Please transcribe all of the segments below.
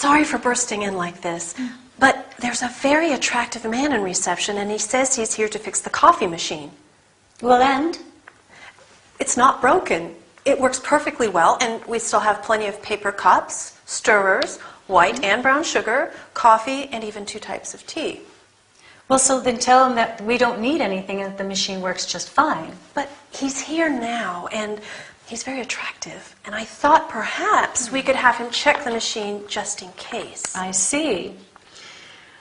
Sorry for bursting in like this, but there's a very attractive man in reception, and he says he's here to fix the coffee machine. Well, and? It's not broken. It works perfectly well, and we still have plenty of paper cups, stirrers, white and brown sugar, coffee, and even 2 types of tea. Well, so then tell him that we don't need anything and that the machine works just fine. But he's here now, and he's very attractive, and I thought perhaps we could have him check the machine just in case. I see.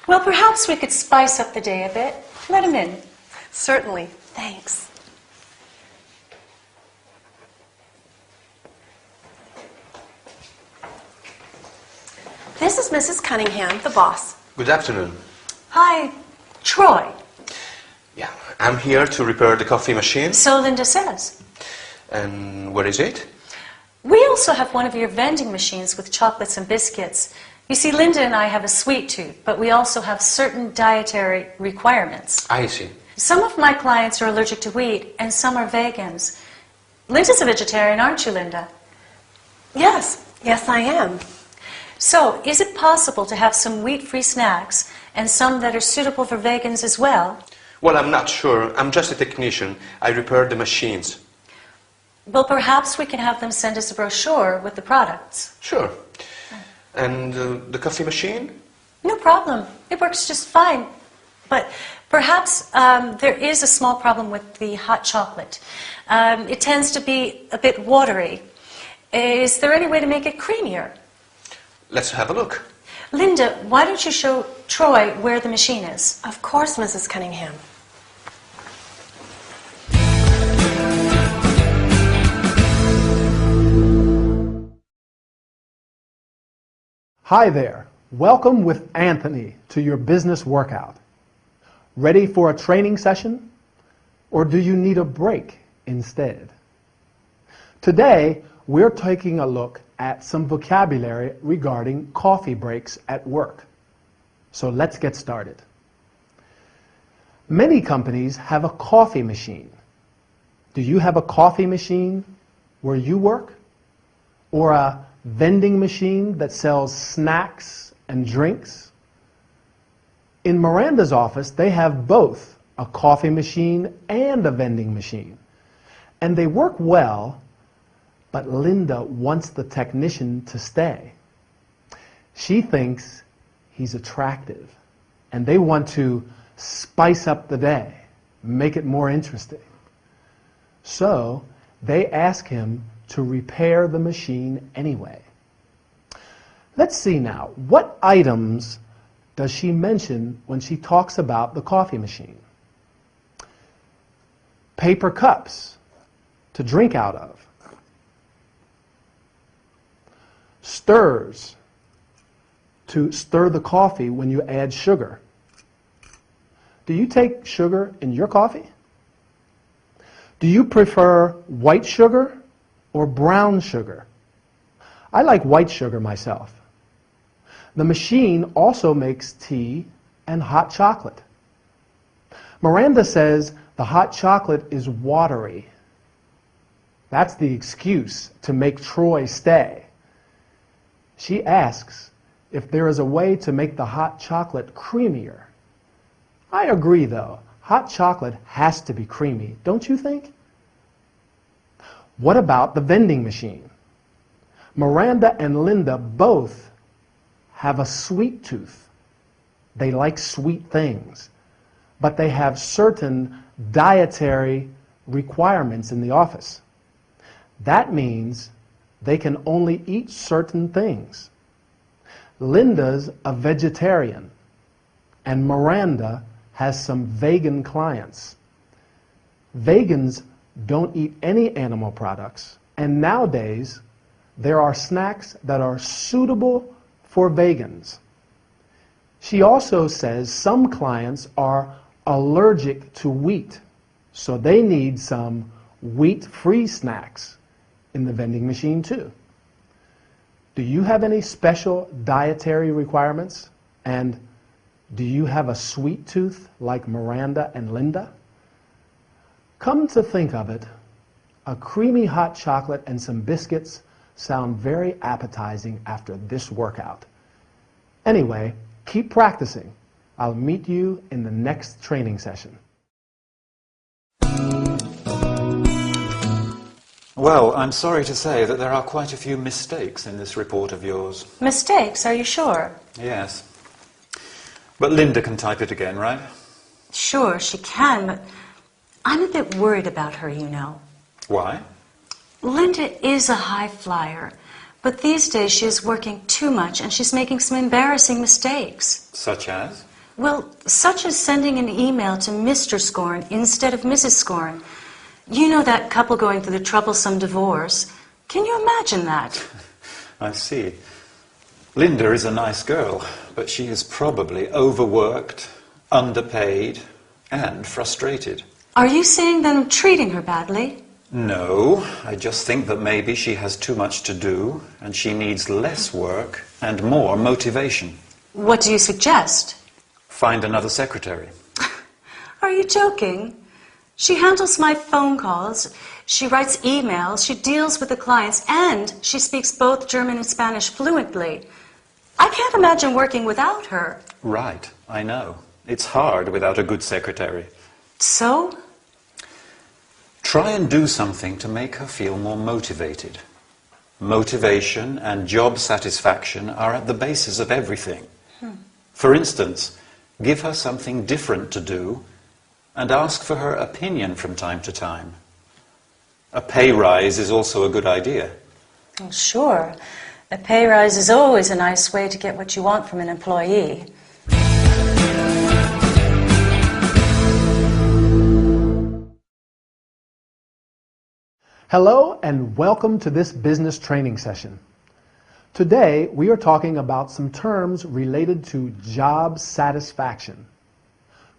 Well, perhaps we could spice up the day a bit. Let him in. Certainly. Thanks. This is Mrs. Cunningham, the boss. Good afternoon. Hi, Troy. Yeah, I'm here to repair the coffee machine. So Linda says. And where is it? We also have one of your vending machines with chocolates and biscuits. You see, Linda and I have a sweet tooth, but we also have certain dietary requirements. I see. Some of my clients are allergic to wheat, and some are vegans. Linda's a vegetarian, aren't you, Linda? Yes, yes I am. So, is it possible to have some wheat-free snacks and some that are suitable for vegans as well? Well, I'm not sure. I'm just a technician. I repair the machines. Well, perhaps we can have them send us a brochure with the products. Sure. And the coffee machine? No problem. It works just fine. But perhaps there is a small problem with the hot chocolate. It tends to be a bit watery. Is there any way to make it creamier? Let's have a look. Linda, why don't you show Troy where the machine is? Of course, Mrs. Cunningham. Hi there. Welcome with Anthony to your business workout. Ready for a training session? Or do you need a break instead? Today, we're taking a look at some vocabulary regarding coffee breaks at work. So let's get started. Many companies have a coffee machine. Do you have a coffee machine where you work? Or a vending machine that sells snacks and drinks? In Miranda's office, they have both a coffee machine and a vending machine. And they work well, but Linda wants the technician to stay. She thinks he's attractive, and they want to spice up the day, make it more interesting. So they ask him to repair the machine anyway. Let's see now, what items does she mention when she talks about the coffee machine? Paper cups to drink out of. Stirrers to stir the coffee when you add sugar. Do you take sugar in your coffee? Do you prefer white sugar or brown sugar? I like white sugar myself. The machine also makes tea and hot chocolate. Miranda says the hot chocolate is watery. That's the excuse to make Troy stay. She asks if there is a way to make the hot chocolate creamier. I agree, though. Hot chocolate has to be creamy, don't you think? What about the vending machine? Miranda and Linda both have a sweet tooth. They like sweet things, but they have certain dietary requirements in the office. That means they can only eat certain things. Linda's a vegetarian, and Miranda has some vegan clients. Vegans don't eat any animal products, and nowadays there are snacks that are suitable for vegans. She also says some clients are allergic to wheat, so they need some wheat-free snacks in the vending machine too. Do you have any special dietary requirements? And do you have a sweet tooth like Miranda and Linda? Come to think of it, a creamy hot chocolate and some biscuits sound very appetizing after this workout. Anyway, keep practicing. I'll meet you in the next training session. Well, I'm sorry to say that there are quite a few mistakes in this report of yours. Mistakes, are you sure? Yes. But Linda can type it again, right? Sure, she can, but I'm a bit worried about her, you know. Why? Linda is a high flyer, but these days she is working too much and she's making some embarrassing mistakes. Such as? Well, such as sending an email to Mr. Scorn instead of Mrs. Scorn. You know that couple going through the troublesome divorce. Can you imagine that? I see. Linda is a nice girl, but she is probably overworked, underpaid, and frustrated. Are you saying that I'm treating her badly? No, I just think that maybe she has too much to do, and she needs less work and more motivation. What do you suggest? Find another secretary. Are you joking? She handles my phone calls, she writes emails, she deals with the clients, and she speaks both German and Spanish fluently. I can't imagine working without her. Right, I know. It's hard without a good secretary. So? Try and do something to make her feel more motivated. Motivation and job satisfaction are at the basis of everything. For instance, give her something different to do and ask for her opinion from time to time. A pay rise is also a good idea. Well, sure. A pay rise is always a nice way to get what you want from an employee. Hello and welcome to this business training session. Today we are talking about some terms related to job satisfaction.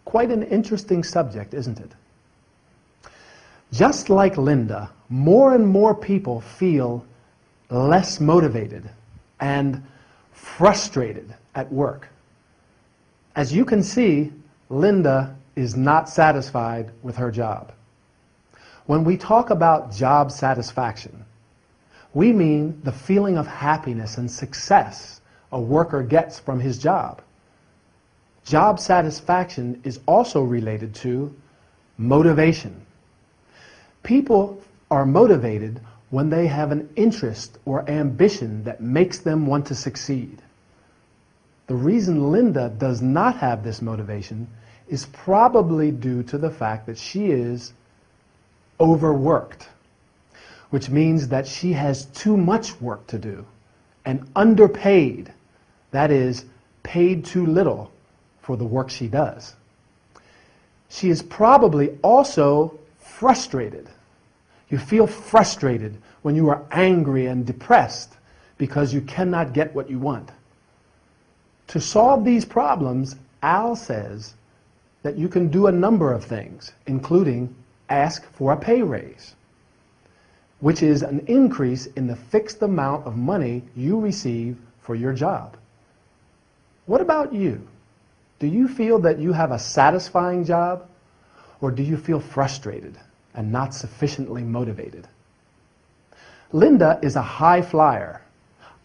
Quite an interesting subject, isn't it? Just like Linda, more and more people feel less motivated and frustrated at work. As you can see, Linda is not satisfied with her job. When we talk about job satisfaction, we mean the feeling of happiness and success a worker gets from his job. Job satisfaction is also related to motivation. People are motivated when they have an interest or ambition that makes them want to succeed. The reason Linda does not have this motivation is probably due to the fact that she is overworked, which means that she has too much work to do, and underpaid, that is, paid too little for the work she does. She is probably also frustrated. You feel frustrated when you are angry and depressed because you cannot get what you want. To solve these problems, Al says that you can do a number of things, including ask for a pay raise, which is an increase in the fixed amount of money you receive for your job. What about you? Do you feel that you have a satisfying job, or do you feel frustrated and not sufficiently motivated? Linda is a high flyer.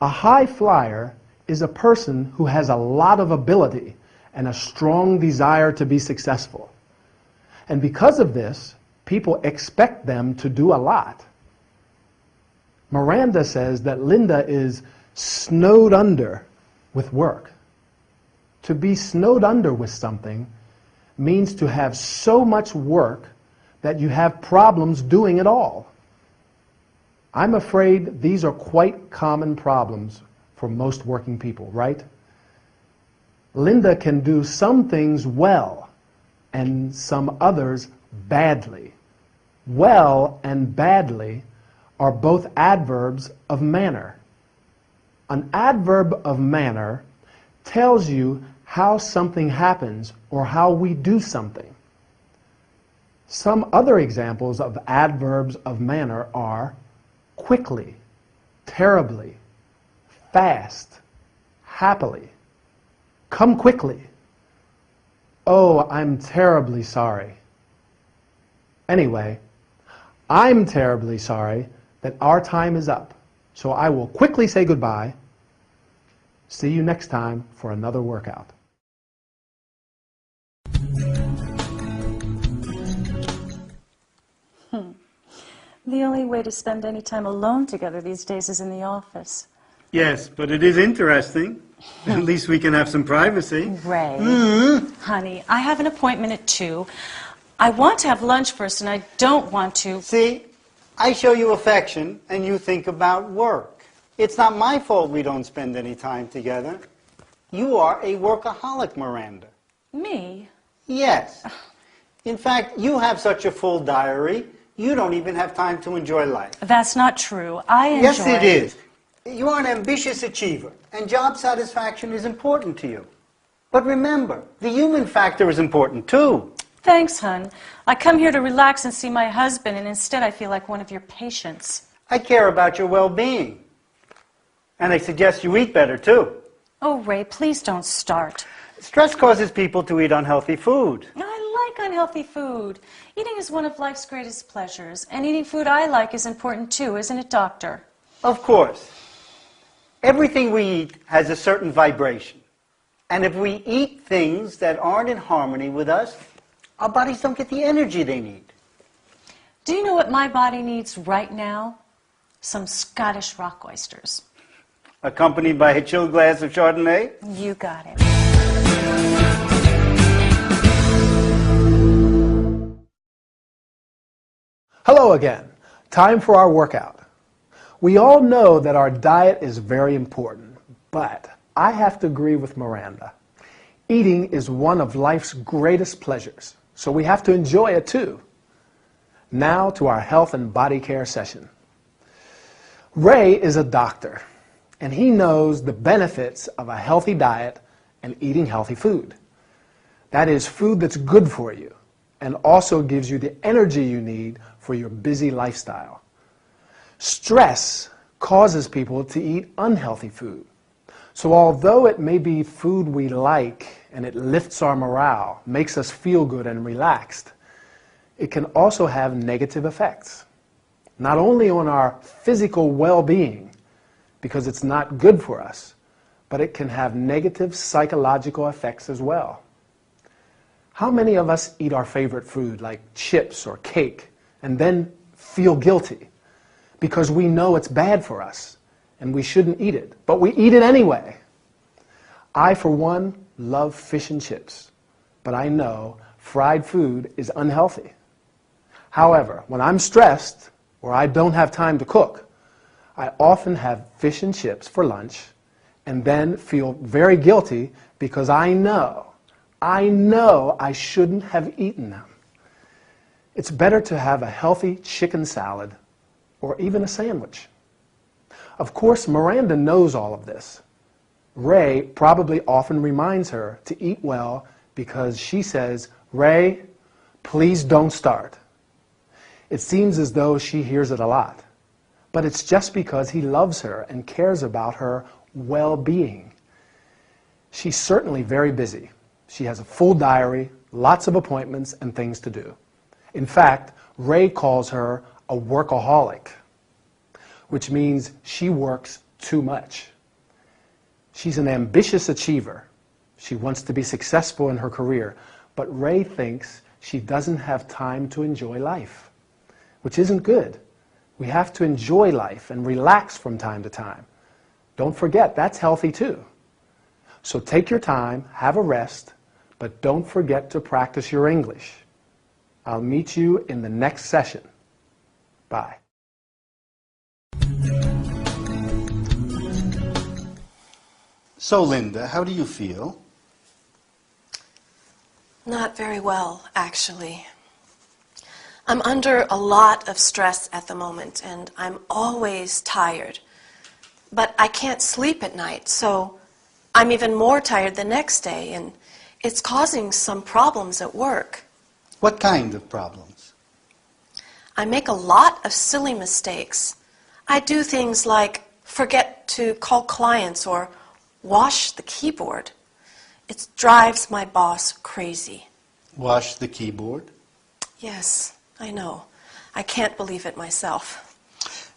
A high flyer is a person who has a lot of ability and a strong desire to be successful. And because of this, people expect them to do a lot. Miranda says that Linda is snowed under with work. To be snowed under with something means to have so much work that you have problems doing it all. I'm afraid these are quite common problems for most working people, right? Linda can do some things well and some others badly. Well and badly are both adverbs of manner. An adverb of manner tells you how something happens or how we do something. Some other examples of adverbs of manner are quickly, terribly, fast, happily, come quickly, oh, I'm terribly sorry. Anyway, I'm terribly sorry that our time is up, so I will quickly say goodbye. See you next time for another workout. The only way to spend any time alone together these days is in the office. Yes, but it is interesting. At least we can have some privacy. Ray, honey, I have an appointment at 2. I want to have lunch first, and I don't want to... See, I show you affection, and you think about work. It's not my fault we don't spend any time together. You are a workaholic, Miranda. Me? Yes. In fact, you have such a full diary, you don't even have time to enjoy life. That's not true. I enjoy... Yes, it is. You are an ambitious achiever, and job satisfaction is important to you. But remember, the human factor is important too. Thanks, hon. I come here to relax and see my husband, and instead I feel like one of your patients. I care about your well-being. And I suggest you eat better too. Oh, Ray, please don't start. Stress causes people to eat unhealthy food. I like unhealthy food. Eating is one of life's greatest pleasures, and eating food I like is important too, isn't it, Doctor? Of course. Everything we eat has a certain vibration. And if we eat things that aren't in harmony with us, our bodies don't get the energy they need. Do you know what my body needs right now? Some Scottish rock oysters. Accompanied by a chilled glass of Chardonnay? You got it. Hello again. Time for our workout. We all know that our diet is very important, but I have to agree with Miranda. Eating is one of life's greatest pleasures, so we have to enjoy it too. Now to our health and body care session. Ray is a doctor, and he knows the benefits of a healthy diet and eating healthy food. That is food that's good for you and also gives you the energy you need for your busy lifestyle. Stress causes people to eat unhealthy food. So although it may be food we like and it lifts our morale, makes us feel good and relaxed, it can also have negative effects. Not only on our physical well-being, because it's not good for us, but it can have negative psychological effects as well. How many of us eat our favorite food like chips or cake and then feel guilty because we know it's bad for us and we shouldn't eat it, but we eat it anyway? I, for one, love fish and chips, but I know fried food is unhealthy. However, when I'm stressed or I don't have time to cook, I often have fish and chips for lunch and then feel very guilty because I know I shouldn't have eaten them. It's better to have a healthy chicken salad or even a sandwich. Of course, Miranda knows all of this. Ray probably often reminds her to eat well because she says, "Ray, please don't start." It seems as though she hears it a lot, but it's just because he loves her and cares about her well-being. She's certainly very busy. She has a full diary, lots of appointments and things to do. In fact, Ray calls her a workaholic, which means she works too much. She's an ambitious achiever. She wants to be successful in her career, but Ray thinks she doesn't have time to enjoy life, which isn't good. We have to enjoy life and relax from time to time. Don't forget, that's healthy too. So take your time, have a rest, but don't forget to practice your English. I'll meet you in the next session. Bye. So, Linda, how do you feel? Not very well, actually. I'm under a lot of stress at the moment, and I'm always tired. But I can't sleep at night, so I'm even more tired the next day, and it's causing some problems at work. What kind of problems? I make a lot of silly mistakes. I do things like forget to call clients or wash the keyboard. It drives my boss crazy. Wash the keyboard? Yes, I know. I can't believe it myself.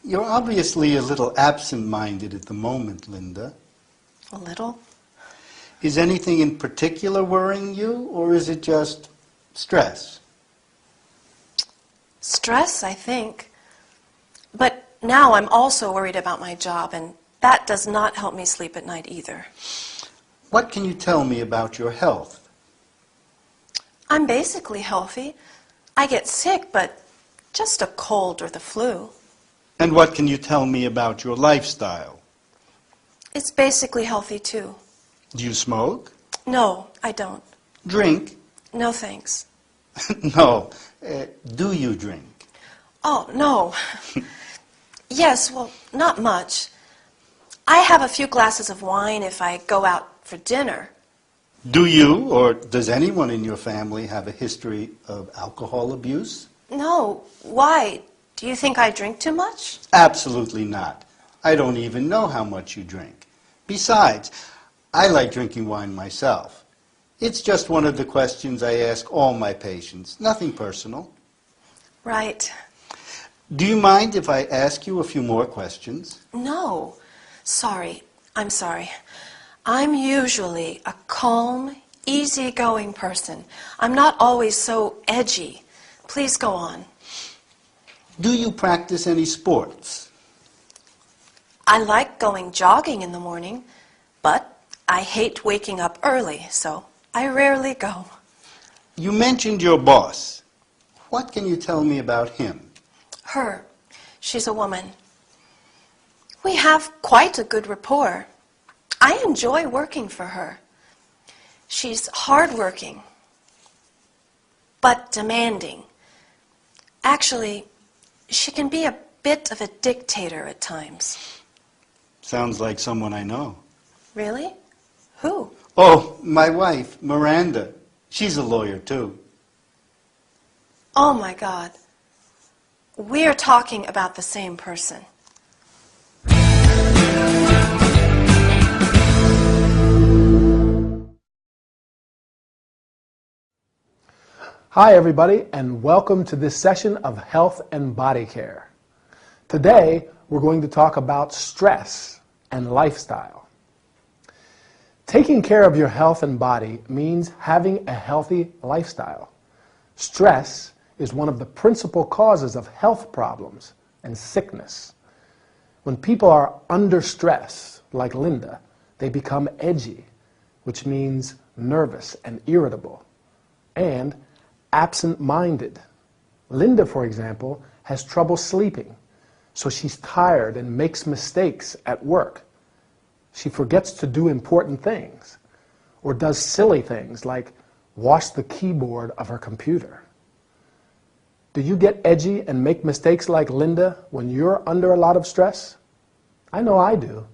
You're obviously a little absent-minded at the moment, Linda. A little. Is anything in particular worrying you, or is it just stress? Stress, I think. But now I'm also worried about my job, and that does not help me sleep at night either. What can you tell me about your health? I'm basically healthy. I get sick, but just a cold or the flu. And what can you tell me about your lifestyle? It's basically healthy too. Do you smoke? No, I don't. Drink? No thanks. No. Do you drink? Oh, no. Yes, well, not much. I have a few glasses of wine if I go out for dinner. Do you, or does anyone in your family have a history of alcohol abuse? No. Why? Do you think I drink too much? Absolutely not. I don't even know how much you drink. Besides, I like drinking wine myself. It's just one of the questions I ask all my patients, nothing personal. Right. Do you mind if I ask you a few more questions? No. Sorry. I'm sorry. I'm usually a calm, easygoing person. I'm not always so edgy. Please go on. Do you practice any sports? I like going jogging in the morning, but I hate waking up early, so I rarely go. You mentioned your boss. What can you tell me about him? Her. She's a woman. We have quite a good rapport. I enjoy working for her. She's hardworking, but demanding. Actually, she can be a bit of a dictator at times. Sounds like someone I know. Really? Who? Oh, my wife, Miranda. She's a lawyer, too. Oh, my God. We're talking about the same person. Hi everybody, and welcome to this session of Health and Body Care. Today we're going to talk about stress and lifestyle. Taking care of your health and body means having a healthy lifestyle. Stress is one of the principal causes of health problems and sickness. When people are under stress, like Linda, they become edgy, which means nervous and irritable, and absent-minded. Linda, for example, has trouble sleeping, so she's tired and makes mistakes at work. She forgets to do important things, or does silly things like wash the keyboard of her computer. Do you get edgy and make mistakes like Linda when you're under a lot of stress? I know I do.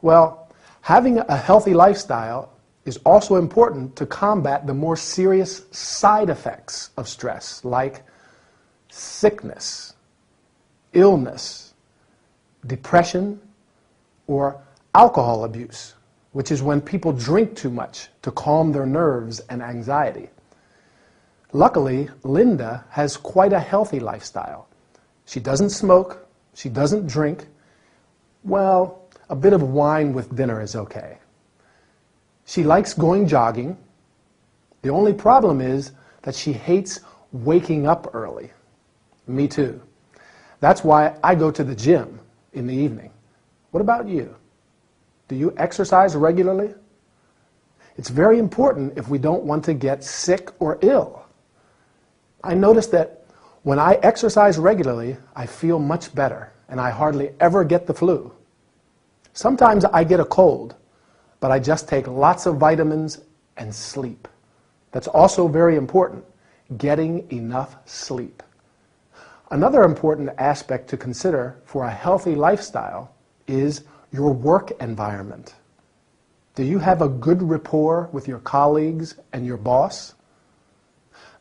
Well, having a healthy lifestyle is also important to combat the more serious side effects of stress, like sickness, illness, depression, or alcohol abuse, which is when people drink too much to calm their nerves and anxiety. Luckily, Linda has quite a healthy lifestyle. She doesn't smoke, she doesn't drink. Well, a bit of wine with dinner is okay. She likes going jogging. The only problem is that she hates waking up early. Me too. That's why I go to the gym in the evening. What about you? Do you exercise regularly? It's very important if we don't want to get sick or ill. I notice that when I exercise regularly, I feel much better, and I hardly ever get the flu. Sometimes I get a cold, but I just take lots of vitamins and sleep. That's also very important, getting enough sleep. Another important aspect to consider for a healthy lifestyle is your work environment. Do you have a good rapport with your colleagues and your boss?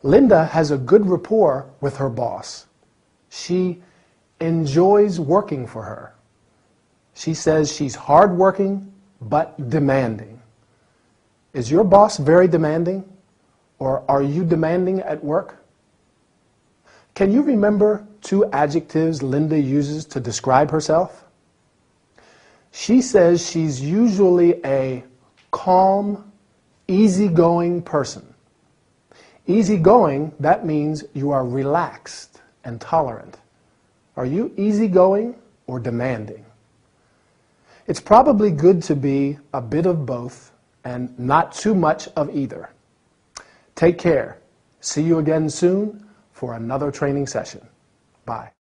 Linda has a good rapport with her boss. She enjoys working for her. She says she's hardworking but demanding. Is your boss very demanding, or are you demanding at work? Can you remember 2 adjectives Linda uses to describe herself? She says she's usually a calm, easygoing person. Easygoing, that means you are relaxed and tolerant. Are you easygoing or demanding? It's probably good to be a bit of both and not too much of either. Take care. See you again soon for another training session. Bye.